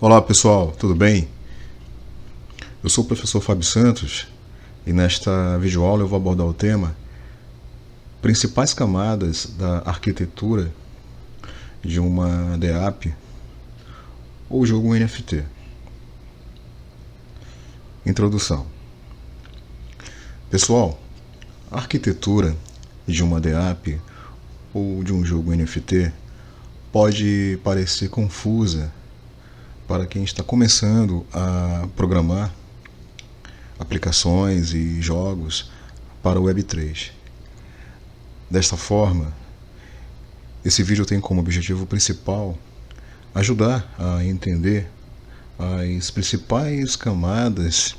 Olá pessoal, tudo bem? Eu sou o professor Fábio Santos e nesta videoaula eu vou abordar o tema principais camadas da arquitetura de uma DApp ou jogo NFT. Introdução. Pessoal, a arquitetura de uma DApp ou de um jogo NFT pode parecer confusa para quem está começando a programar aplicações e jogos para o Web3. Desta forma, esse vídeo tem como objetivo principal ajudar a entender as principais camadas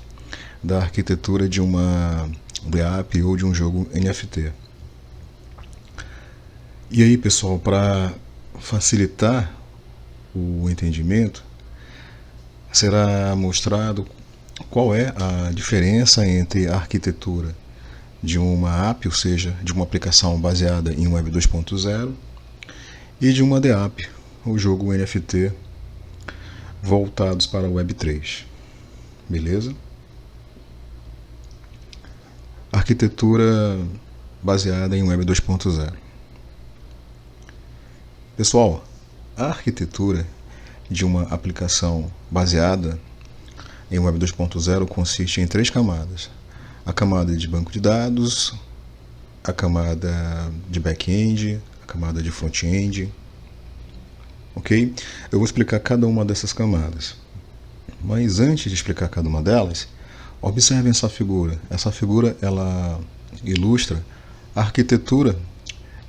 da arquitetura de uma DApp ou de um jogo NFT. E aí, pessoal, para facilitar o entendimento, será mostrado qual é a diferença entre a arquitetura de uma app, ou seja, de uma aplicação baseada em Web 2.0, e de uma DApp, o jogo NFT, voltados para a Web 3. Beleza? Arquitetura baseada em Web 2.0. Pessoal, a arquitetura de uma aplicação baseada em Web 2.0 consiste em 3 camadas. A camada de banco de dados, a camada de back-end, a camada de front-end. Ok? Eu vou explicar cada uma dessas camadas. Mas antes de explicar cada uma delas, observem essa figura. Essa figura ela ilustra a arquitetura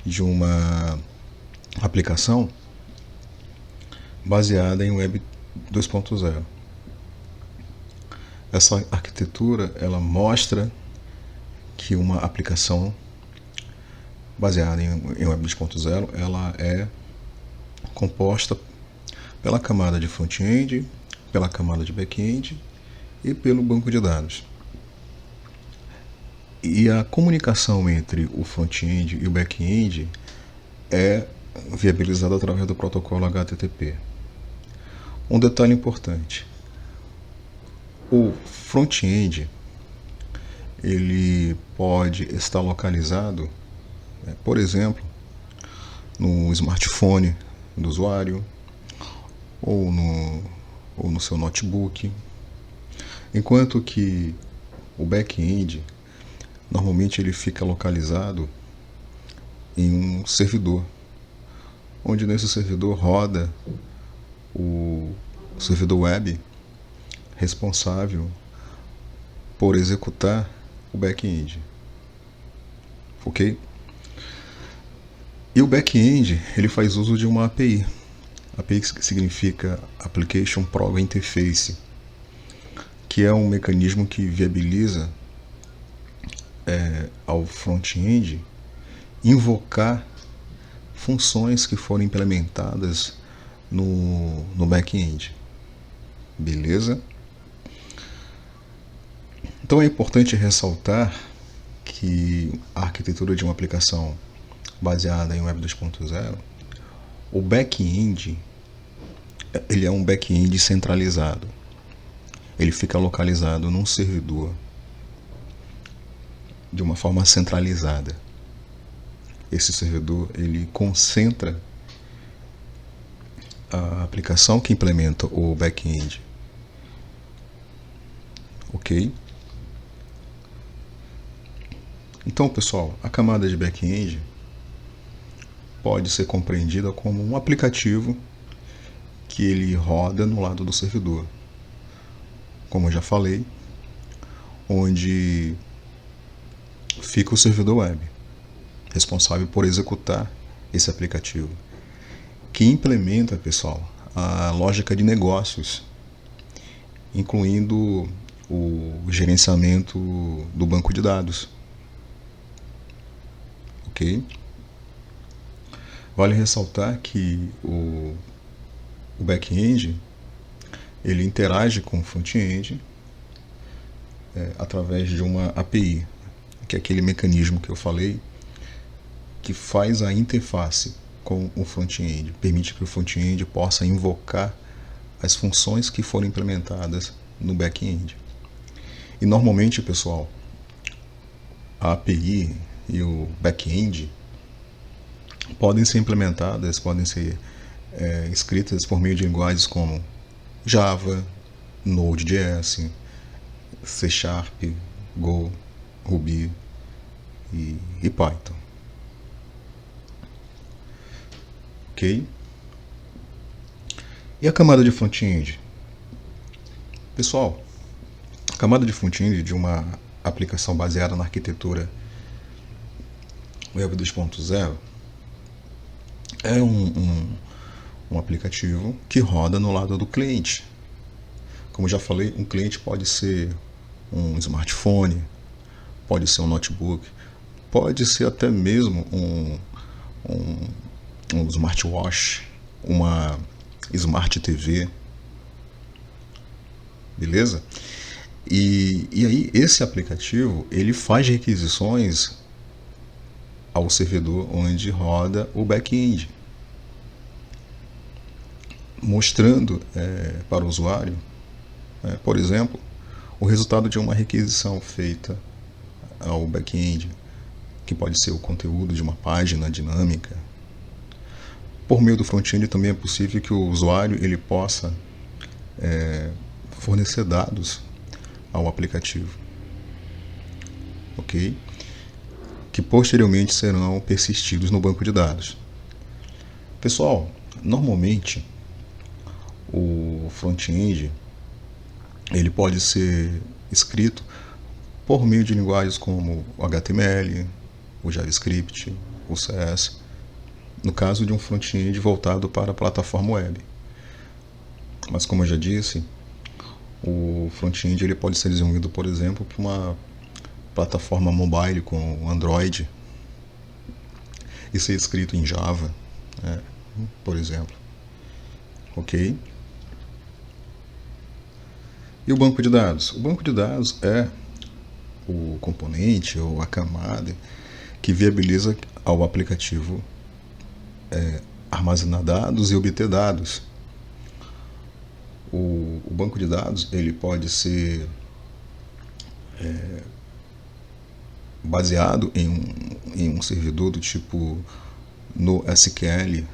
de uma aplicação baseada em Web 2.0. Essa arquitetura ela mostra que uma aplicação baseada em Web 2.0 ela é composta pela camada de front-end, pela camada de back-end e pelo banco de dados. E a comunicação entre o front-end e o back-end é viabilizada através do protocolo HTTP. Um detalhe importante: o front-end ele pode estar localizado, por exemplo, no smartphone do usuário ou no seu notebook, enquanto que o back-end normalmente ele fica localizado em um servidor, onde nesse servidor roda o servidor web responsável por executar o back-end. Ok? E o back-end ele faz uso de uma API. API que significa Application Programming Interface, que é um mecanismo que viabiliza ao front-end invocar funções que foram implementadas no back-end. Beleza? Então é importante ressaltar que a arquitetura de uma aplicação baseada em Web 2.0, o back-end ele é um back-end centralizado. Ele fica localizado num servidor de uma forma centralizada. Esse servidor ele concentra a aplicação que implementa o back-end. Ok? Então, pessoal, a camada de back-end pode ser compreendida como um aplicativo que ele roda no lado do servidor, como eu já falei, onde fica o servidor web, responsável por executar esse aplicativo, que implementa, pessoal, a lógica de negócios, incluindo o gerenciamento do banco de dados. Ok? Vale ressaltar que o back-end ele interage com o front-end através de uma API, que é aquele mecanismo que eu falei que faz a interface com o front-end, permite que o front-end possa invocar as funções que foram implementadas no back-end. E normalmente, pessoal, a API e o back-end podem ser implementadas, podem ser escritas por meio de linguagens como Java, Node.js, C#, Go, Ruby e Python. Ok? E a camada de front-end? Pessoal, a camada de front-end de uma aplicação baseada na arquitetura Web 2.0 é um aplicativo que roda no lado do cliente. Como já falei, um cliente pode ser um smartphone, pode ser um notebook, pode ser até mesmo um smartwatch, uma Smart TV, beleza? E aí esse aplicativo ele faz requisições ao servidor onde roda o back-end, mostrando para o usuário, por exemplo, o resultado de uma requisição feita ao back-end, que pode ser o conteúdo de uma página dinâmica. Por meio do front-end também é possível que o usuário ele possa fornecer dados ao aplicativo, ok? Que posteriormente serão persistidos no banco de dados. Pessoal, normalmente o front-end ele pode ser escrito por meio de linguagens como o HTML, o JavaScript, o CS, no caso de um front-end voltado para a plataforma web. Mas como eu já disse, o front-end ele pode ser desenvolvido, por exemplo, para uma plataforma mobile com Android e ser escrito em Java, por exemplo. Ok? E o banco de dados? O banco de dados é o componente ou a camada que viabiliza ao aplicativo armazenar dados e obter dados. O banco de dados ele pode ser baseado em um servidor do tipo NoSQL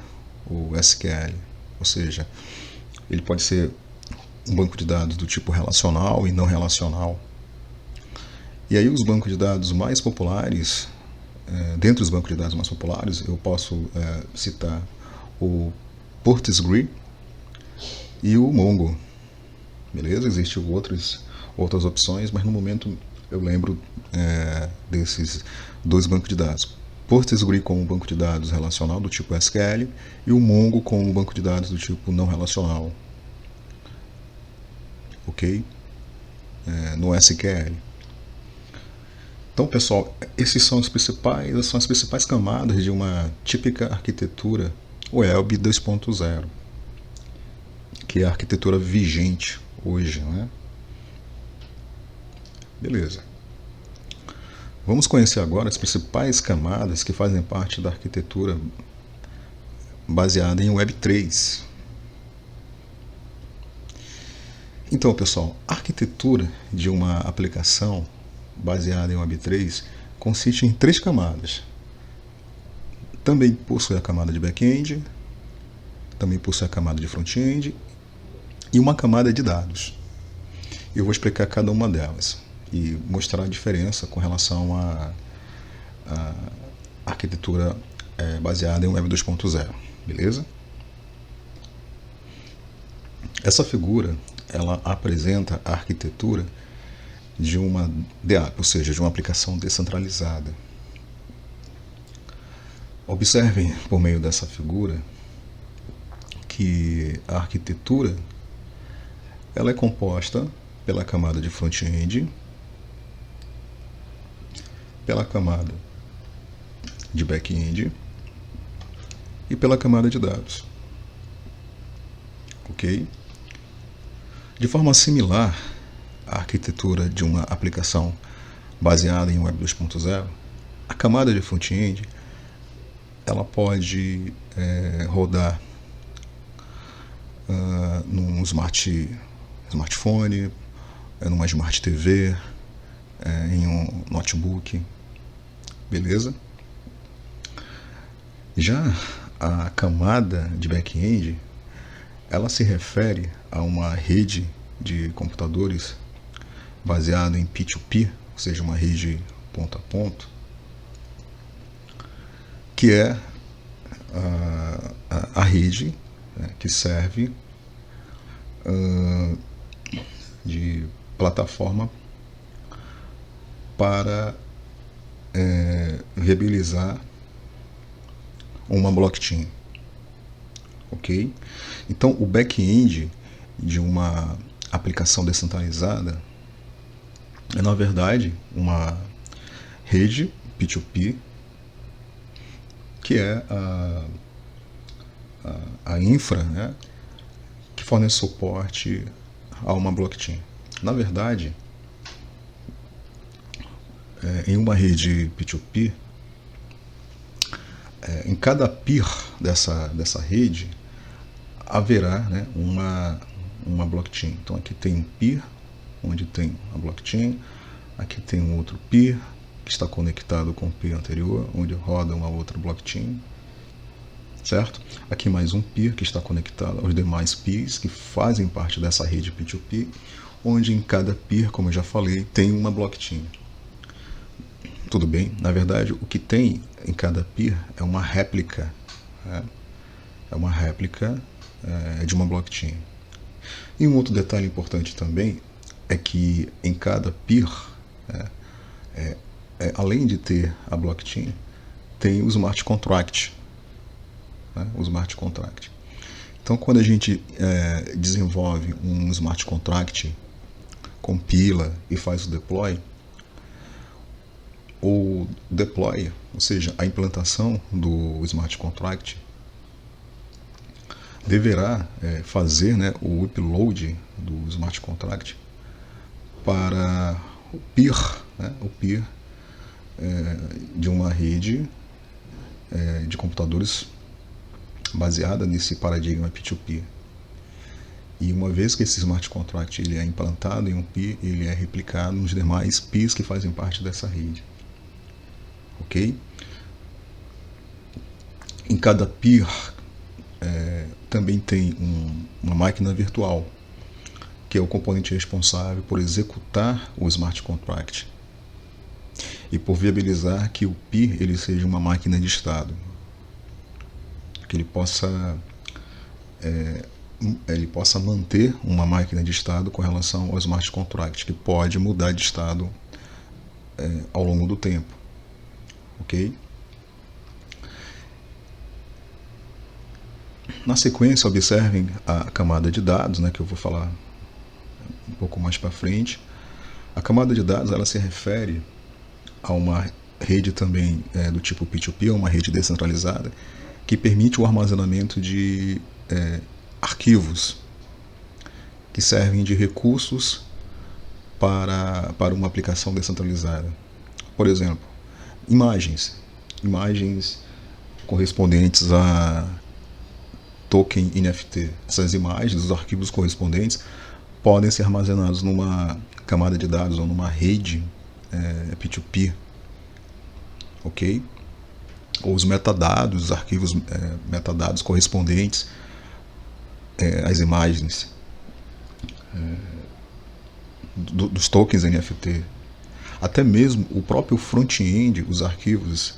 ou SQL, ou seja, ele pode ser um banco de dados do tipo relacional e não relacional. E aí os bancos de dados mais populares, dentre os bancos de dados mais populares, eu posso citar o PostgreSQL e o Mongo. Beleza? Existem outras opções, mas no momento eu lembro desses dois bancos de dados. PostgreSQL como um banco de dados relacional do tipo SQL e o Mongo como um banco de dados do tipo não relacional. Ok? No SQL. Então, pessoal, essas são as principais camadas de uma típica arquitetura Web 2.0, que é a arquitetura vigente hoje, né? Beleza. Vamos conhecer agora as principais camadas que fazem parte da arquitetura baseada em Web 3. Então, pessoal, a arquitetura de uma aplicação baseada em Web 3 consiste em 3 camadas. Também possui a camada de back-end, também possui a camada de front-end e uma camada de dados. Eu vou explicar cada uma delas e mostrar a diferença com relação à arquitetura baseada em Web 2.0, beleza? Essa figura ela apresenta a arquitetura de uma DApp, ou seja, de uma aplicação descentralizada. Observem por meio dessa figura que a arquitetura ela é composta pela camada de front-end, pela camada de back-end e pela camada de dados. Ok? De forma similar à arquitetura de uma aplicação baseada em Web 2.0, a camada de front-end ela pode rodar num smartphone, numa Smart TV, em um notebook, beleza? Já a camada de back-end, ela se refere a uma rede de computadores baseada em P2P, ou seja, uma rede ponto a ponto, que é a rede, né, que serve de plataforma para viabilizar uma blockchain, ok? Então, o back-end de uma aplicação descentralizada é, na verdade, uma rede P2P, que é a infra, né, que fornece suporte a uma blockchain. Na verdade, em uma rede P2P, em cada peer dessa rede haverá, né, uma blockchain. Então aqui tem um peer, onde tem a blockchain, aqui tem um outro peer que está conectado com o peer anterior, onde roda uma outra blockchain, certo? Aqui mais um peer que está conectado aos demais peers que fazem parte dessa rede P2P, onde em cada peer, como eu já falei, tem uma blockchain. Tudo bem? Na verdade, o que tem em cada peer é uma réplica, né? É uma réplica de uma blockchain. E um outro detalhe importante também é que em cada peer, além de ter a blockchain, tem o smart contract, né? O smart contract. Então, quando a gente desenvolve um smart contract, compila e faz o deploy, ou seja, a implantação do smart contract, deverá fazer, né, o upload do smart contract para o peer, né, de uma rede de computadores baseada nesse paradigma P2P. E uma vez que esse smart contract ele é implantado em um peer, ele é replicado nos demais peers que fazem parte dessa rede. Ok? Em cada peer também tem uma máquina virtual, que é o componente responsável por executar o smart contract e por viabilizar que o peer ele seja uma máquina de estado, que ele possa manter uma máquina de estado com relação ao smart contract, que pode mudar de estado ao longo do tempo, ok? Na sequência, observem a camada de dados, né, que eu vou falar um pouco mais para frente. A camada de dados ela se refere a uma rede também do tipo P2P, uma rede descentralizada, que permite o armazenamento de arquivos que servem de recursos para uma aplicação descentralizada. Por exemplo, imagens correspondentes a token NFT. Essas imagens, os arquivos correspondentes, podem ser armazenados numa camada de dados ou numa rede P2P, ok? Ou os metadados, os arquivos metadados correspondentes às imagens dos tokens NFT. Até mesmo o próprio front-end, os arquivos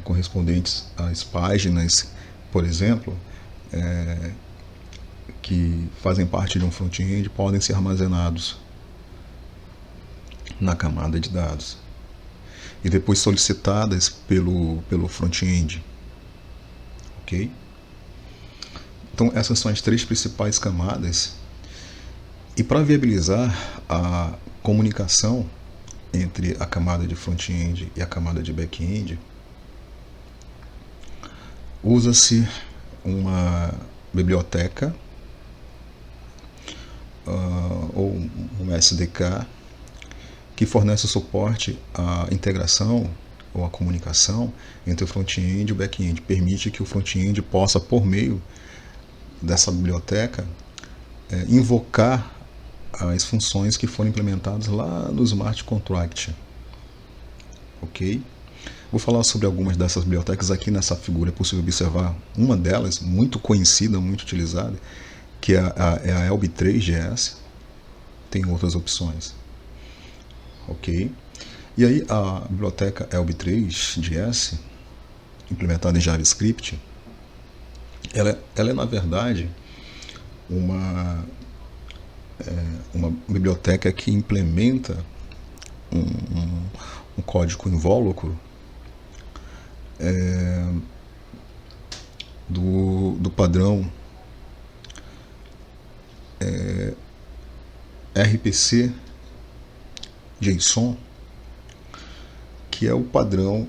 correspondentes às páginas, por exemplo, que fazem parte de um front-end, podem ser armazenados na camada de dados e depois solicitadas pelo front-end, ok? Então essas são as três principais camadas, e para viabilizar a comunicação entre a camada de front-end e a camada de back-end, usa-se uma biblioteca ou um SDK que fornece suporte à integração ou à comunicação entre o front-end e o back-end. Permite que o front-end possa, por meio dessa biblioteca invocar as funções que foram implementadas lá no Smart Contract. Ok? Vou falar sobre algumas dessas bibliotecas aqui nessa figura. É possível observar uma delas, muito conhecida, muito utilizada, que é a ELB3JS. Tem outras opções. Ok? E aí a biblioteca ELB3JS, implementada em JavaScript, ela é na verdade uma biblioteca que implementa um código invólucro do padrão RPC JSON, que é o padrão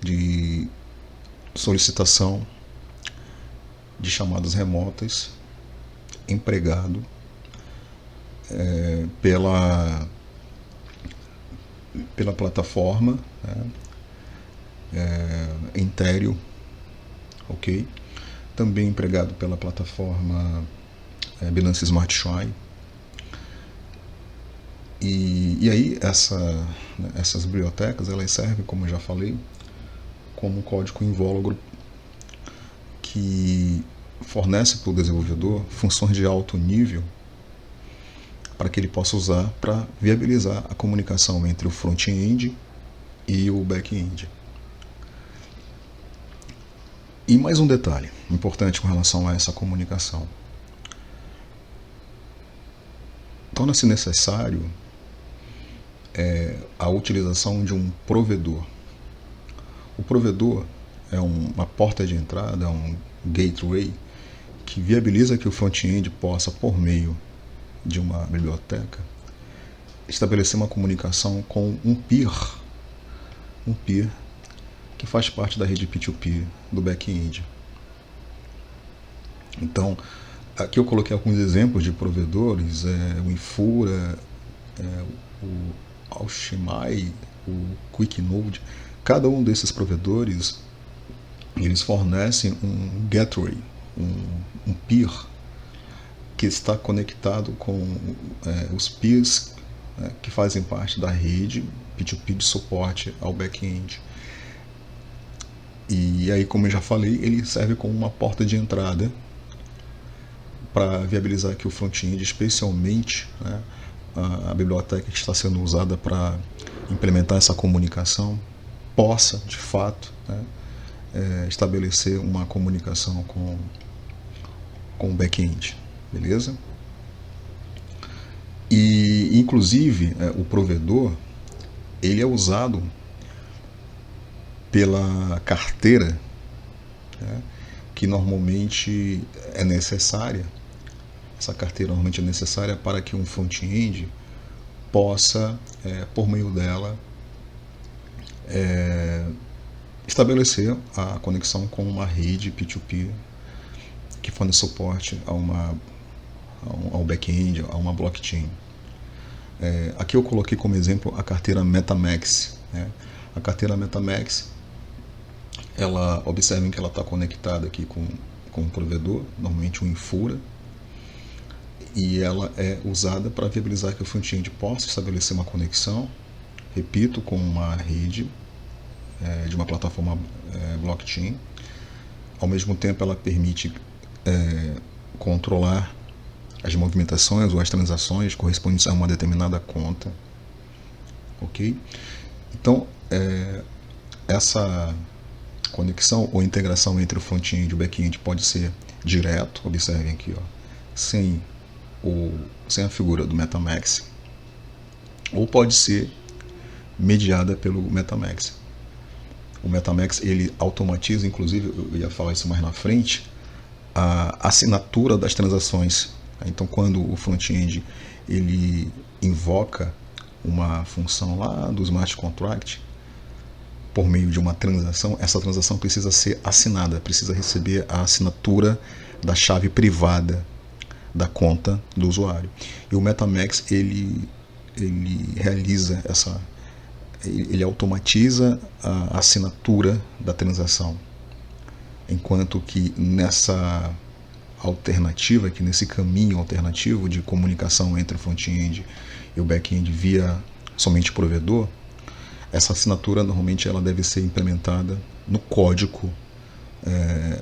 de solicitação de chamadas remotas empregado pela plataforma Interior, ok? Também empregado pela plataforma Binance Smart Chain. E aí essas bibliotecas elas servem, como eu já falei, como um código invólucro que fornece para o desenvolvedor funções de alto nível para que ele possa usar para viabilizar a comunicação entre o front-end e o back-end. E mais um detalhe importante com relação a essa comunicação. Torna-se necessário a utilização de um provedor. O provedor é uma porta de entrada, um gateway, que viabiliza que o front-end possa, por meio de uma biblioteca, estabelecer uma comunicação com um peer que faz parte da rede P2P do back-end. Então, aqui eu coloquei alguns exemplos de provedores, o Infura, o Alchemy, o QuickNode. Cada um desses provedores, eles fornecem um gateway, um peer, que está conectado com os peers que fazem parte da rede P2P de suporte ao back-end. E aí, como eu já falei, ele serve como uma porta de entrada para viabilizar que o front-end, especialmente a biblioteca que está sendo usada para implementar essa comunicação, possa, de fato, estabelecer uma comunicação com o back-end. Beleza? E, inclusive, o provedor, ele é usado pela carteira, que normalmente é necessária. Essa carteira normalmente é necessária para que um front-end possa, por meio dela, estabelecer a conexão com uma rede P2P que fornece suporte ao back-end, a uma blockchain. Aqui eu coloquei como exemplo a carteira MetaMask. A carteira MetaMask, observem que ela está conectada aqui com um provedor, normalmente um Infura, e ela é usada para viabilizar que o front-end possa estabelecer uma conexão, repito, com uma rede de uma plataforma blockchain. Ao mesmo tempo, ela permite controlar as movimentações ou as transações correspondentes a uma determinada conta. Ok? Então, essa conexão ou integração entre o front-end e o back-end pode ser direto, observem aqui, sem a figura do MetaMask, ou pode ser mediada pelo MetaMask. O MetaMask, ele automatiza, inclusive, eu ia falar isso mais na frente, a assinatura das transações. Então, quando o front-end ele invoca uma função lá do Smart Contract por meio de uma transação, essa transação precisa ser assinada, precisa receber a assinatura da chave privada da conta do usuário. E o MetaMask ele realiza ele automatiza a assinatura da transação. enquanto que nessa alternativa, que nesse caminho alternativo de comunicação entre o front-end e o back-end via somente provedor, essa assinatura normalmente ela deve ser implementada no código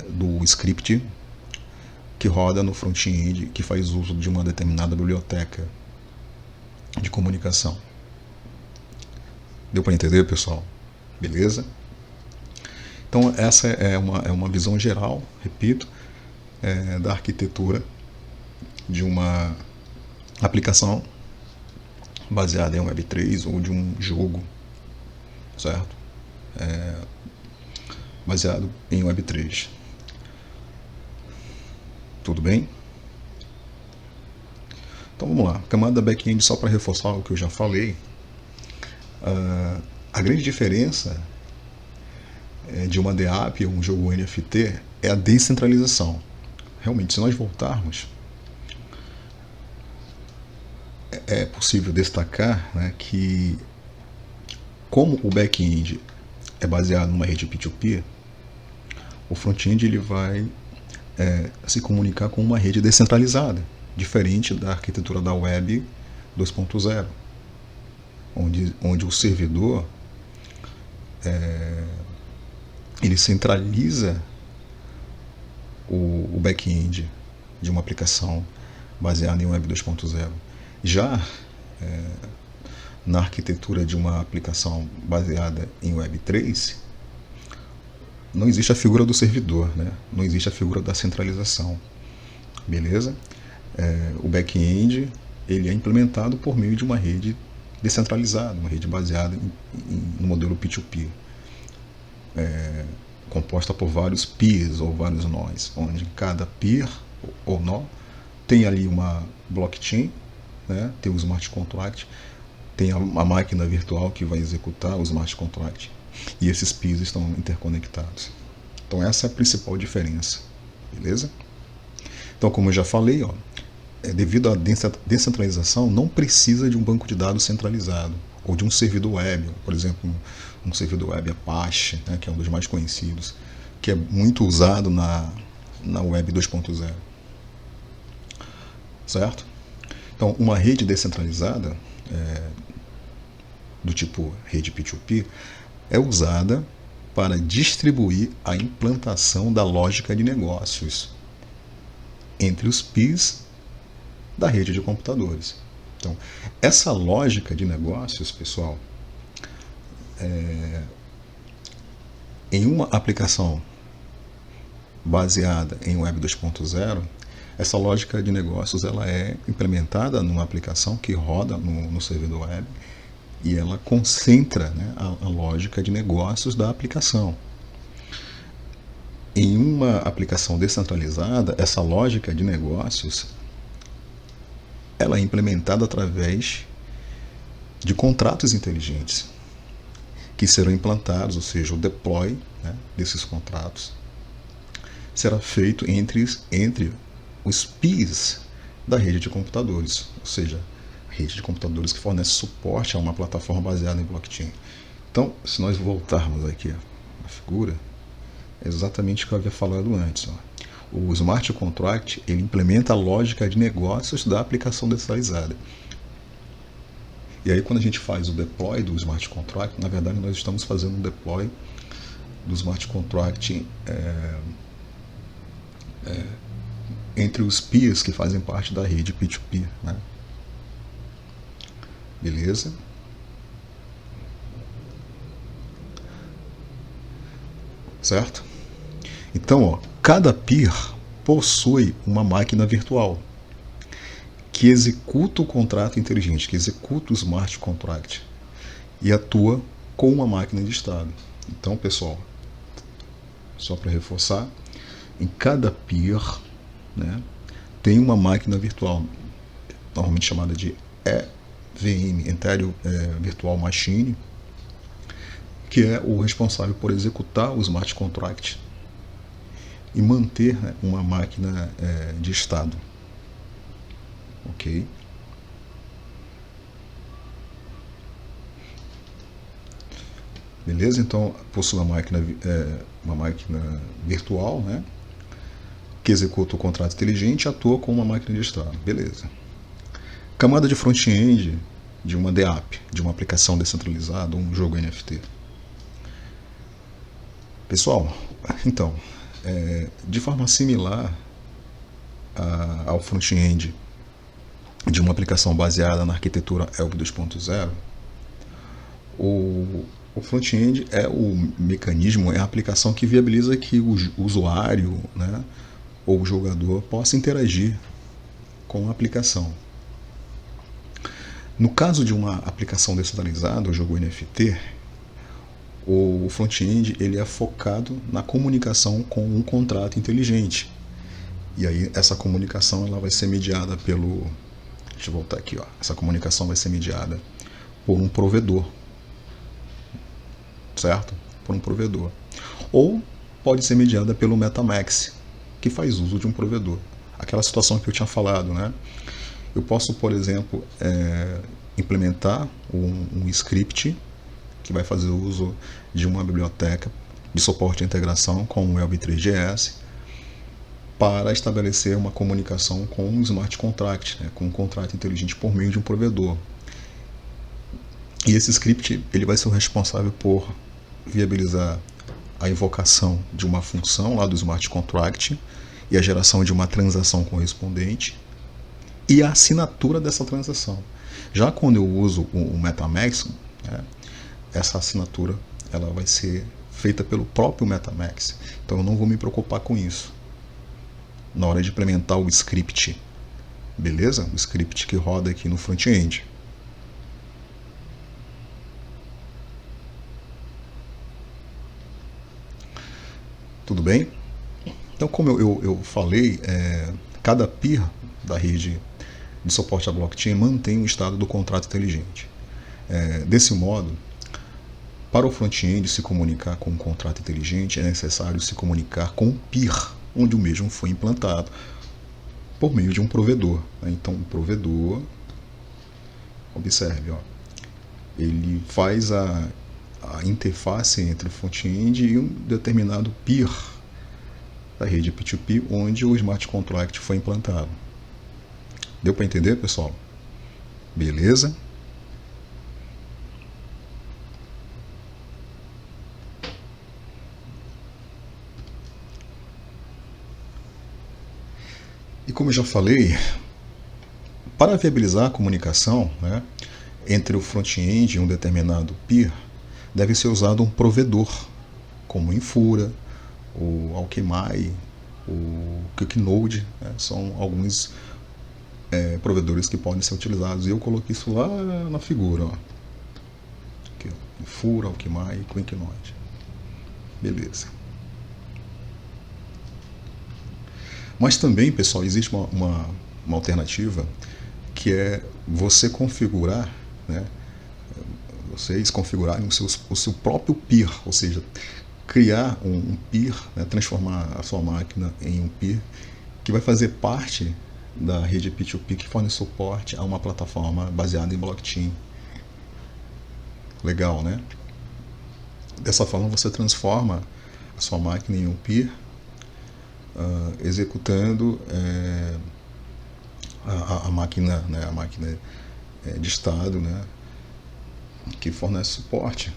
do script que roda no front-end, que faz uso de uma determinada biblioteca de comunicação. Deu para entender, pessoal? Beleza? Então essa é uma visão geral, repito, da arquitetura de uma aplicação baseada em Web3 ou de um jogo, certo? Baseado em Web3. Tudo bem? Então vamos lá, camada back-end, só para reforçar o que eu já falei. A grande diferença de uma DApp ou um jogo NFT é a descentralização. Realmente, se nós voltarmos, é possível destacar, né, que como o back-end é baseado numa rede P2P, o front-end ele vai se comunicar com uma rede descentralizada, diferente da arquitetura da Web 2.0, onde o servidor ele centraliza o back-end de uma aplicação baseada em Web 2.0. Já na arquitetura de uma aplicação baseada em Web 3, não existe a figura do servidor, né? Não existe a figura da centralização. Beleza? O back-end ele é implementado por meio de uma rede descentralizada, uma rede baseada no modelo P2P, composta por vários peers ou vários nós, onde cada peer ou nó tem ali uma blockchain, né? Tem o smart contract, tem a máquina virtual que vai executar o smart contract, e esses peers estão interconectados. Então essa é a principal diferença, beleza? Então, como eu já falei, devido à descentralização, não precisa de um banco de dados centralizado ou de um servidor web, por exemplo, um servidor web Apache, né, que é um dos mais conhecidos, que é muito usado na Web 2.0, certo? Então, uma rede descentralizada, do tipo rede P2P, é usada para distribuir a implantação da lógica de negócios entre os peers da rede de computadores. Então, essa lógica de negócios, pessoal, em uma aplicação baseada em Web 2.0, essa lógica de negócios ela é implementada numa aplicação que roda no servidor web, e ela concentra, né, a lógica de negócios da aplicação. Em uma aplicação descentralizada, essa lógica de negócios ela é implementada através de contratos inteligentes que serão implantados, ou seja, o deploy, né, desses contratos será feito entre os peers da rede de computadores, ou seja, rede de computadores que fornece suporte a uma plataforma baseada em blockchain. Então, se nós voltarmos aqui à figura, é exatamente o que eu havia falado antes. O smart contract ele implementa a lógica de negócios da aplicação descentralizada. E aí, quando a gente faz o deploy do smart contract, na verdade nós estamos fazendo um deploy do smart contract entre os peers que fazem parte da rede P2P, né? Beleza? Certo? Então, cada peer possui uma máquina virtual que executa o contrato inteligente, que executa o smart contract e atua com uma máquina de estado. Então, pessoal, só para reforçar, em cada peer, né, tem uma máquina virtual, normalmente chamada de EVM, Ethereum Virtual Machine, que é o responsável por executar o smart contract e manter, né, uma máquina de estado. Ok? Beleza? Então, possui uma máquina virtual, né, que executa o contrato inteligente e atua como uma máquina de estado. Beleza. Camada de front-end de uma DApp, de uma aplicação descentralizada, um jogo NFT. Pessoal, então, de forma similar ao front-end de uma aplicação baseada na arquitetura ELB 2.0, o front-end é o mecanismo, é a aplicação que viabiliza que o usuário, né, ou o jogador possa interagir com a aplicação. No caso de uma aplicação descentralizada, o jogo NFT, o front-end ele é focado na comunicação com um contrato inteligente. E aí essa comunicação ela vai ser mediada pelo... Deixa eu voltar aqui, ó. Essa comunicação vai ser mediada por um provedor, certo? Por um provedor. Ou pode ser mediada pelo MetaMask, que faz uso de um provedor. Aquela situação que eu tinha falado, né? Eu posso, por exemplo, implementar um script que vai fazer uso de uma biblioteca de suporte à integração com o ELB3GS para estabelecer uma comunicação com um smart contract, né, com um contrato inteligente por meio de um provedor. E esse script ele vai ser o responsável por viabilizar a invocação de uma função lá do smart contract e a geração de uma transação correspondente e a assinatura dessa transação. Já quando eu uso o MetaMask, né, essa assinatura ela vai ser feita pelo próprio MetaMask. Então eu não vou me preocupar com isso na hora de implementar o script. Beleza? O script que roda aqui no front-end. Tudo bem? Então, como eu falei, cada peer da rede de suporte à blockchain mantém o estado do contrato inteligente. Desse modo, para o front-end se comunicar com um contrato inteligente, é necessário se comunicar com o peer, onde o mesmo foi implantado, por meio de um provedor. Então, o provedor, observe, ó, ele faz a interface entre o front-end e um determinado peer da rede P2P, onde o smart contract foi implantado. Deu para entender, pessoal? Beleza? E como eu já falei, para viabilizar a comunicação, né, entre o front-end e um determinado peer, deve ser usado um provedor, como o Infura, o Alchemy, o QuickNode, né, são alguns provedores que podem ser utilizados. E eu coloquei isso lá na figura, ó. Aqui, ó, Infura, Alchemy e QuickNode. Beleza. Mas também, pessoal, existe uma alternativa que é você configurar, né, vocês configurarem o seu próprio peer, ou seja, criar um peer, né, transformar a sua máquina em um peer que vai fazer parte da rede P2P que fornece suporte a uma plataforma baseada em blockchain. Legal, né? Dessa forma você transforma a sua máquina em um peer, executando a máquina, né, a máquina de estado, né, que fornece suporte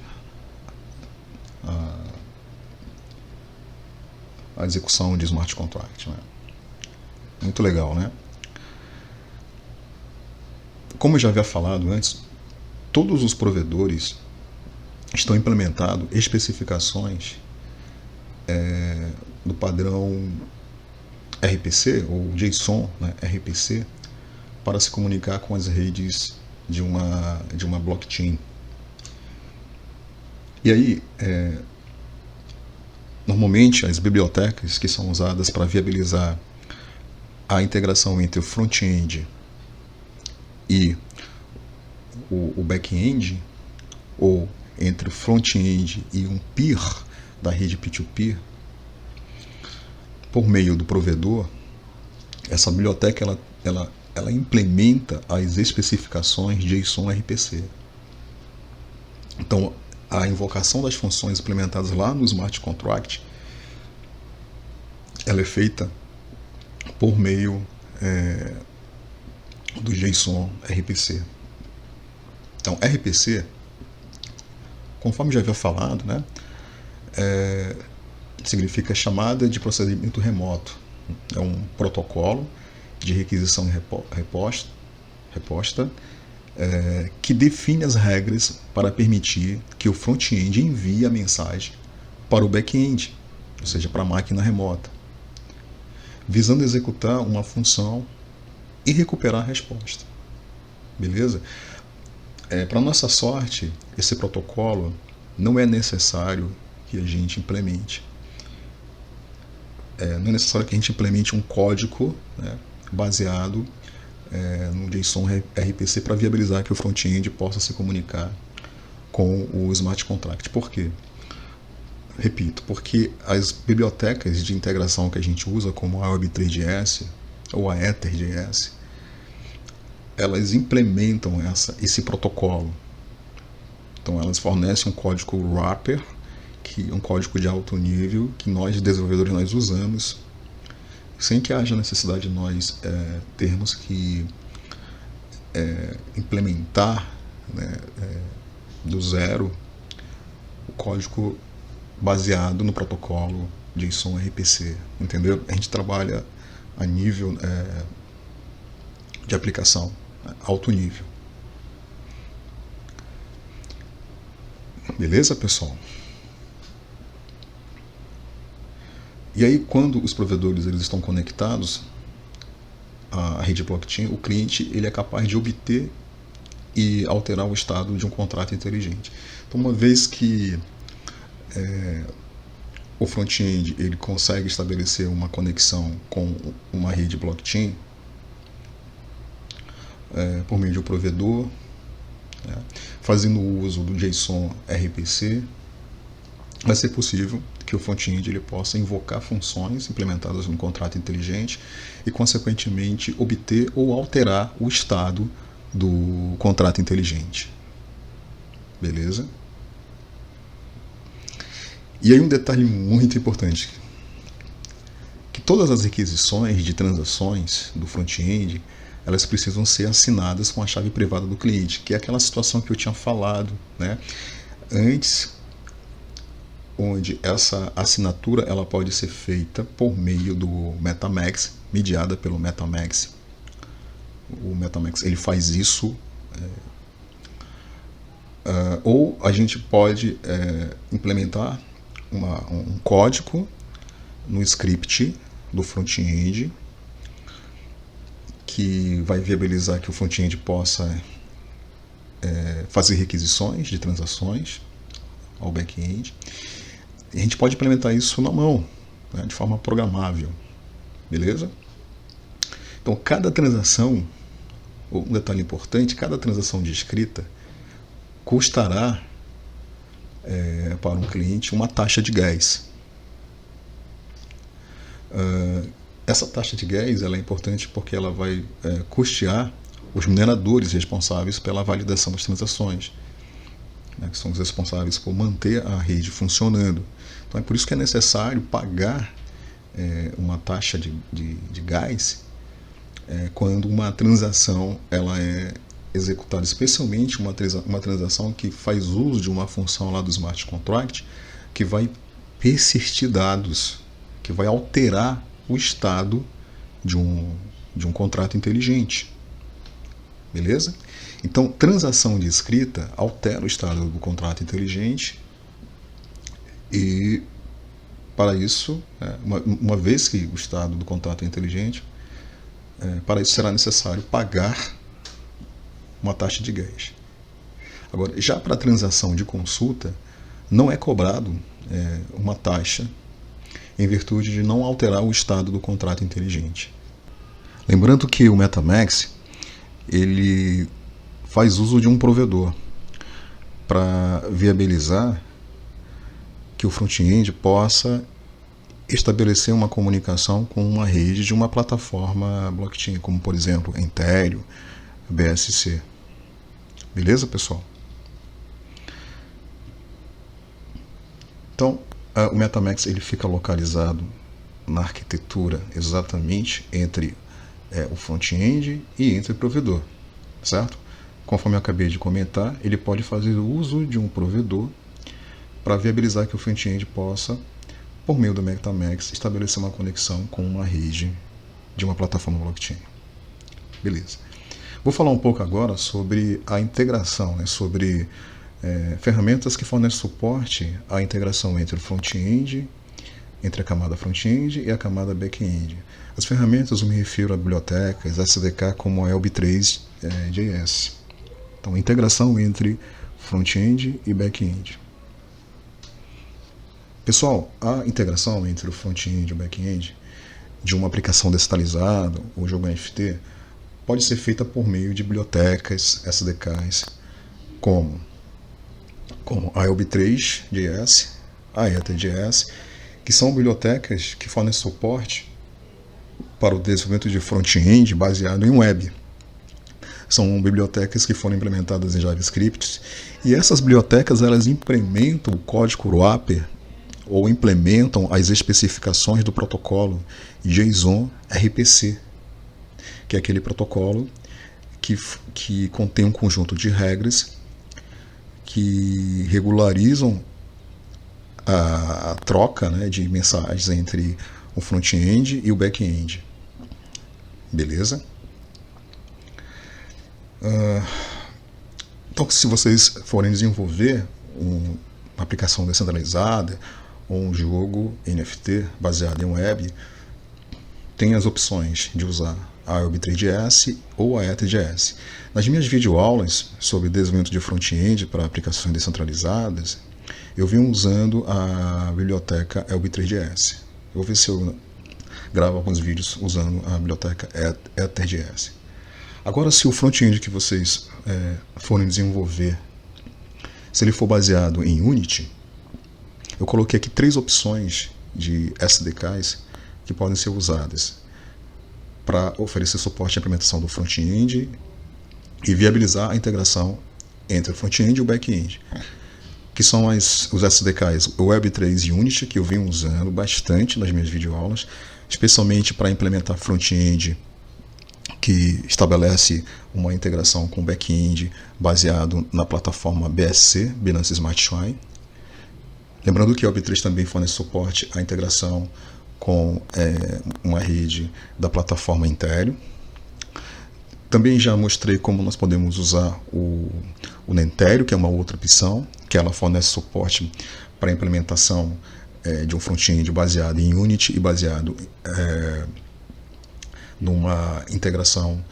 à execução de smart contract, né? Muito legal, né? Como eu já havia falado antes, todos os provedores estão implementando especificações do padrão RPC ou JSON, né, RPC, para se comunicar com as redes de uma blockchain. E aí, normalmente as bibliotecas que são usadas para viabilizar a integração entre o front-end e o back-end, ou entre o front-end e um peer da rede P2P, por meio do provedor, essa biblioteca ela implementa as especificações JSON RPC. Então, a invocação das funções implementadas lá no smart contract, ela é feita por meio do JSON RPC. Então, RPC, conforme já havia falado, né, significa chamada de procedimento remoto. É um protocolo de requisição e resposta que define as regras para permitir que o front-end envie a mensagem para o back-end, ou seja, para a máquina remota, visando executar uma função e recuperar a resposta. Beleza? Para nossa sorte, esse protocolo não é necessário que a gente implemente. Não é necessário que a gente implemente um código, né, baseado no JSON RPC para viabilizar que o front-end possa se comunicar com o smart contract. Por quê? Repito, porque as bibliotecas de integração que a gente usa, como a Web3.js ou a Ether.js, elas implementam esse protocolo. Então elas fornecem um código wrapper, que é um código de alto nível, que nós desenvolvedores nós usamos, sem que haja necessidade de nós termos que implementar, né, do zero o código baseado no protocolo JSON RPC, entendeu? A gente trabalha a nível de aplicação, alto nível. Beleza, pessoal? E aí, quando os provedores eles estão conectados à rede blockchain, o cliente ele é capaz de obter e alterar o estado de um contrato inteligente. Então, uma vez que o front-end ele consegue estabelecer uma conexão com uma rede blockchain por meio de um provedor, fazendo uso do JSON RPC, vai ser possível que o front-end ele possa invocar funções implementadas no contrato inteligente e, consequentemente, obter ou alterar o estado do contrato inteligente. Beleza? E aí um detalhe muito importante, que todas as requisições de transações do front-end, elas precisam ser assinadas com a chave privada do cliente, que é aquela situação que eu tinha falado, né, antes, onde essa assinatura ela pode ser feita por meio do MetaMask, mediada pelo MetaMask. O MetaMask ele faz isso, ou a gente pode implementar um código no script do front-end que vai viabilizar que o front-end possa fazer requisições de transações ao back-end. E a gente pode implementar isso na mão, né, de forma programável. Beleza? Então, cada transação, um detalhe importante, cada transação de escrita custará para um cliente uma taxa de gás. Essa taxa de gás ela é importante porque ela vai custear os mineradores responsáveis pela validação das transações, né, que são os responsáveis por manter a rede funcionando. Então é por isso que é necessário pagar uma taxa de gás quando uma transação ela é executada, especialmente uma transação que faz uso de uma função lá do smart contract que vai persistir dados, que vai alterar o estado de um contrato inteligente. Beleza? Então, transação de escrita altera o estado do contrato inteligente e, para isso, uma vez que o estado do contrato é inteligente, para isso será necessário pagar uma taxa de gás. Agora, já para a transação de consulta, não é cobrado uma taxa em virtude de não alterar o estado do contrato inteligente. Lembrando que o MetaMask ele faz uso de um provedor para viabilizar que o front-end possa estabelecer uma comunicação com uma rede de uma plataforma blockchain, como por exemplo Ethereum, BSC. Beleza, pessoal? Então, o MetaMask ele fica localizado na arquitetura exatamente entre o front-end e entre o provedor, certo? Conforme eu acabei de comentar, ele pode fazer uso de um provedor para viabilizar que o front-end possa, por meio do MetaMask, estabelecer uma conexão com uma rede de uma plataforma blockchain. Beleza. Vou falar um pouco agora sobre a integração, né, sobre ferramentas que fornecem suporte à integração entre o front-end, entre a camada front-end e a camada back-end. As ferramentas, eu me refiro a bibliotecas, SDK como a ELB3.js. Então, integração entre front-end e back-end. Pessoal, a integração entre o front-end e o back-end de uma aplicação descentralizada ou jogo NFT pode ser feita por meio de bibliotecas, SDKs, como a ELB3.js, a Ether.js, que são bibliotecas que fornecem suporte para o desenvolvimento de front-end baseado em web. São bibliotecas que foram implementadas em JavaScript, e essas bibliotecas elas implementam o código wrapper ou implementam as especificações do protocolo JSON RPC, que é aquele protocolo que contém um conjunto de regras que regularizam a troca, né, de mensagens entre o front-end e o back-end. Beleza? Então, se vocês forem desenvolver uma aplicação descentralizada ou um jogo NFT baseado em web, tem as opções de usar a ELB3.js ou a Ether.js. Nas minhas videoaulas sobre desenvolvimento de front-end para aplicações descentralizadas, eu vim usando a biblioteca ELB3.js. Eu vou ver se eu gravo alguns vídeos usando a biblioteca Ether.js. Agora, se o front-end que vocês forem desenvolver, se ele for baseado em Unity, eu coloquei aqui 3 opções de SDKs que podem ser usadas para oferecer suporte à implementação do front-end e viabilizar a integração entre o front-end e o back-end, que são os SDKs Web3 e Unity, que eu venho usando bastante nas minhas videoaulas, especialmente para implementar front-end que estabelece uma integração com back-end baseado na plataforma BSC, Binance Smart Chain. Lembrando que o Web3 também fornece suporte à integração com uma rede da plataforma Ethereum. Também já mostrei como nós podemos usar o Ethereum, que é uma outra opção, que ela fornece suporte para a implementação de um front-end baseado em Unity e baseado numa integração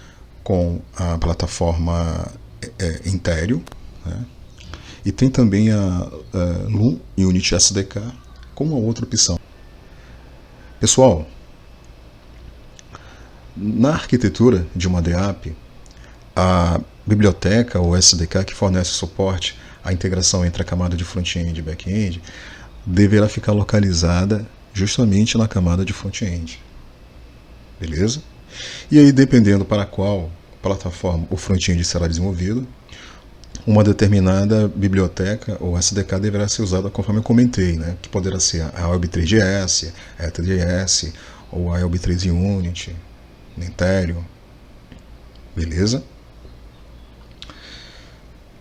com a plataforma Ethereum, né? E tem também a Loom Unity SDK como uma outra opção. Pessoal, na arquitetura de uma DApp, a biblioteca ou SDK que fornece suporte à integração entre a camada de front-end e back-end deverá ficar localizada justamente na camada de front-end. Beleza? E aí, dependendo para qual plataforma o front-end será desenvolvido, uma determinada biblioteca ou SDK deverá ser usada conforme eu comentei, né? Que poderá ser a ELB3.js, a Ether.js ou a ELB3 em Unity, Ethereum. Beleza?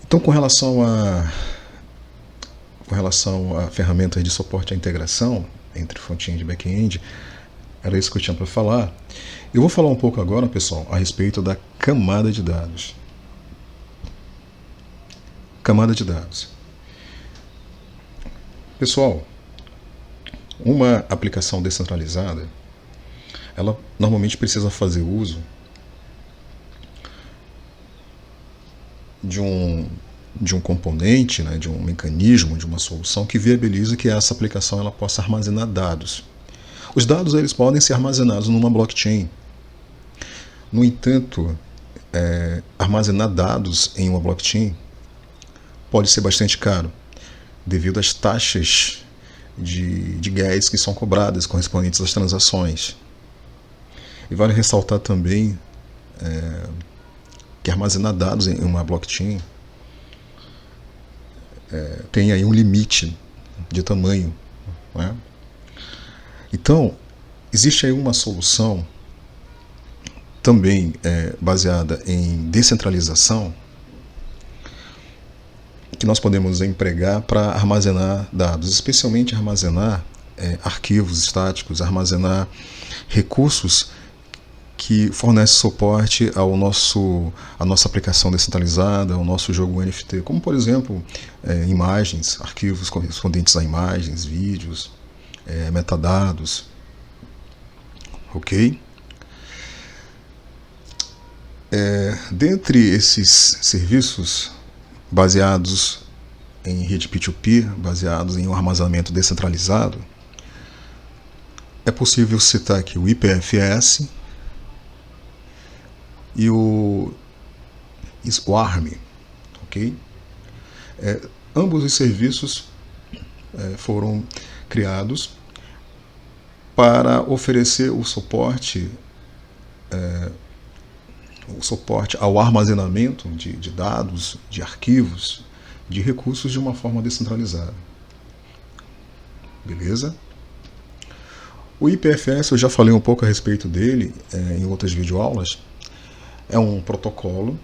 Então, com relação a ferramentas de suporte à integração entre front-end e back-end, era isso que eu tinha para falar. Eu vou falar um pouco agora, pessoal, a respeito da camada de dados. Camada de dados. Pessoal, uma aplicação descentralizada, ela normalmente precisa fazer uso de um componente, né, de um mecanismo, de uma solução que viabilize que essa aplicação ela possa armazenar dados. Os dados eles podem ser armazenados numa blockchain. No entanto, armazenar dados em uma blockchain pode ser bastante caro, devido às taxas de gas que são cobradas correspondentes às transações. E vale ressaltar também que armazenar dados em uma blockchain tem aí um limite de tamanho, né? Então, existe aí uma solução também baseada em descentralização que nós podemos empregar para armazenar dados, especialmente armazenar arquivos estáticos, armazenar recursos que fornecem suporte à nossa aplicação descentralizada, ao nosso jogo NFT, como por exemplo imagens, arquivos correspondentes a imagens, vídeos, metadados, ok? Dentre esses serviços baseados em rede P2P, baseados em um armazenamento descentralizado, é possível citar aqui o IPFS e o Swarm, ok? Ambos os serviços foram criados para oferecer o suporte ao armazenamento de dados, de arquivos, de recursos de uma forma descentralizada. Beleza? O IPFS, eu já falei um pouco a respeito dele em outras videoaulas. É um protocolo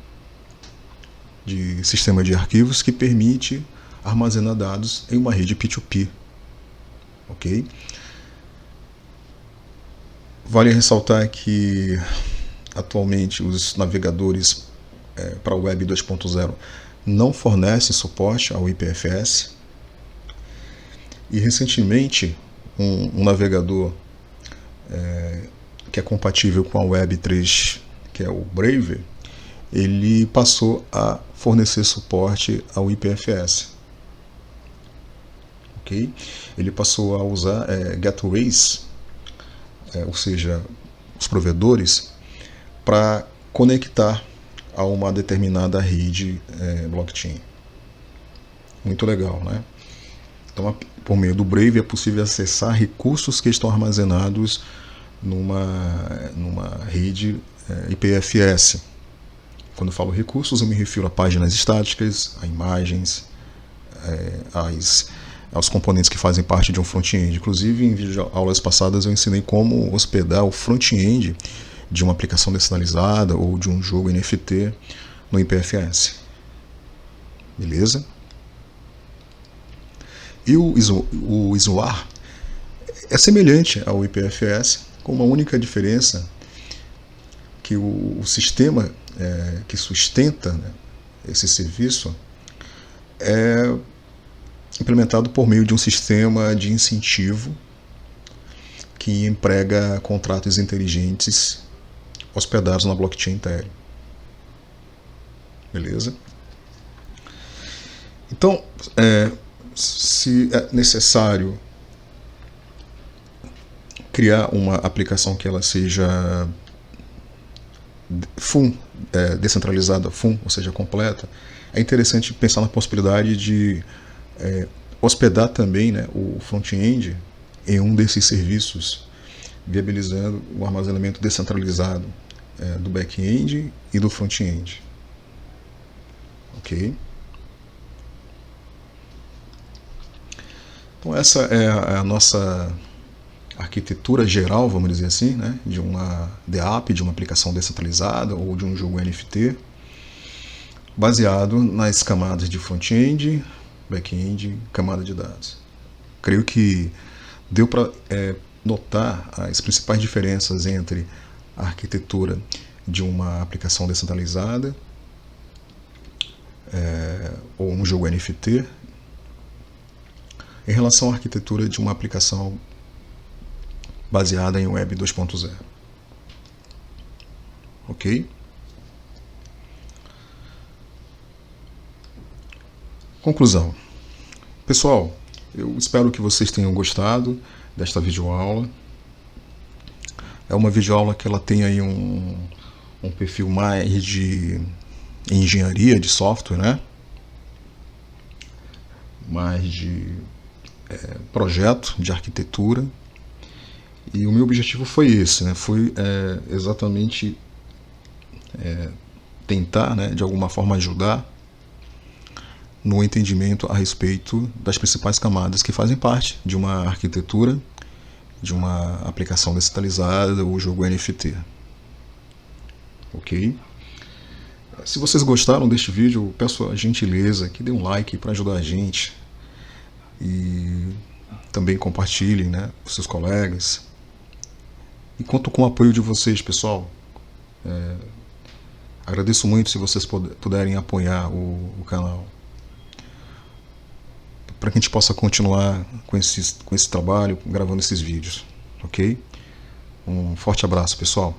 de sistema de arquivos que permite armazenar dados em uma rede P2P. Ok? Vale ressaltar que atualmente os navegadores para o Web 2.0 não fornecem suporte ao IPFS. E recentemente um navegador que é compatível com a Web 3, que é o Brave, ele passou a fornecer suporte ao IPFS. Okay? Ele passou a usar gateways, ou seja, os provedores, para conectar a uma determinada rede blockchain. Muito legal, né? Então, por meio do Brave é possível acessar recursos que estão armazenados numa rede IPFS. Quando eu falo recursos, eu me refiro a páginas estáticas, a imagens, aos componentes que fazem parte de um front-end. Inclusive, em aulas passadas eu ensinei como hospedar o front-end de uma aplicação descentralizada ou de um jogo NFT no IPFS. Beleza? E o Swarm é semelhante ao IPFS, com uma única diferença, que o sistema que sustenta esse serviço é implementado por meio de um sistema de incentivo que emprega contratos inteligentes hospedados na blockchain Ethereum. Beleza? Então, se é necessário criar uma aplicação que ela seja descentralizada, ou seja, completa, é interessante pensar na possibilidade de hospedar também o front-end em um desses serviços, viabilizando o armazenamento descentralizado do back-end e do front-end. Ok? Então essa é a nossa arquitetura geral, vamos dizer assim, né, de uma DApp, de uma aplicação descentralizada ou de um jogo NFT, baseado nas camadas de front-end, back-end, camada de dados. Creio que deu para notar as principais diferenças entre a arquitetura de uma aplicação descentralizada ou um jogo NFT em relação à arquitetura de uma aplicação baseada em Web 2.0. Ok? Conclusão. Pessoal, eu espero que vocês tenham gostado desta videoaula. É uma videoaula que ela tem aí um perfil mais de engenharia de software, né? Mais de projeto de arquitetura. E o meu objetivo foi esse, né? Foi exatamente tentar, né, de alguma forma ajudar no entendimento a respeito das principais camadas que fazem parte de uma arquitetura, de uma aplicação descentralizada ou jogo NFT. Ok? Se vocês gostaram deste vídeo, eu peço a gentileza que dê um like para ajudar a gente e também compartilhem, né, com seus colegas. E conto com o apoio de vocês, pessoal. Agradeço muito se vocês puderem apoiar o canal, para que a gente possa continuar com esse trabalho, gravando esses vídeos, ok? Um forte abraço, pessoal.